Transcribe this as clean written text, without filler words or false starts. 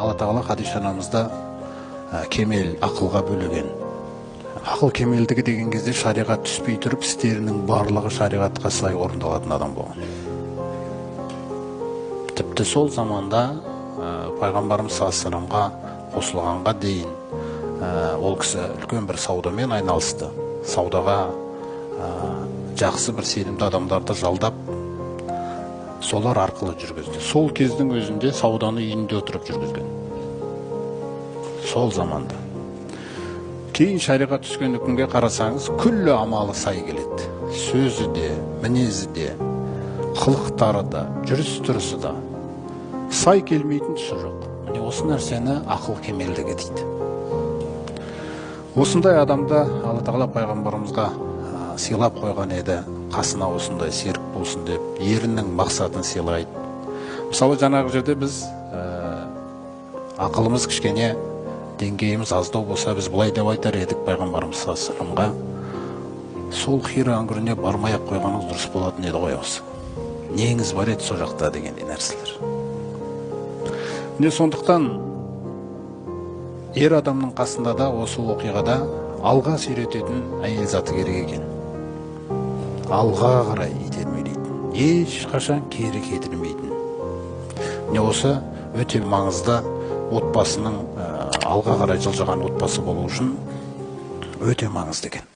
Алла Тағала хадис-шариғатымызда кемел ақылға бөлеген. Ақыл кемелдігі деген кезде шариғат түспей тұрып, істерінің барлығы шариғатқа сай орындалатын адам болған. Тіпті сол заманда пайғамбарымыз саллаллаху қосылғанға дейін ол кісі үлкен бір саудамен айналысты. Саудаға жақсы бір сенімді адамдарды жалдап, солар арқылы жүргізді. Сол кездің өзінде сауданы үйінде отырып жүргізген. Сол заманда. Кейін шариғат түскен күнге қарасаңыз, күллі амалы сай келеді. Сөзі де, мінезі де, қылықтары да, жүріс-тұрысы да сай келмейтін тұсы жоқ. Міне осы нәрсені ақыл кемелдігі дейді. Осындай адамда Алла Тағала пайғамбарымызға сыйлап қойған еді, қасына осындай серік болсын деп, ерінің мақсатын сыйлайды. Мысалы, жаңағы жерде біз ақылымыз кішкене, деңгейіміз аздау болса, біз былай деп айтар едік пайғамбарымыз саллаллаху сол Хира үңгіріне бармай-ақ қойғаныңыз дұрыс болатын еді ғой осы. Неңіз бар еді сол жақта дегендей нәрселер. Міне сондықтан ер адамның қасында да осы оқиғада алға сүйрететін әйел заты керек екен. Алға қарай итермелейтін, ешқашан кері кетірмейтін. Міне осы өте маңызды, отбасының алға қарай жылжыған отбасы болу үшін өте маңызды екен.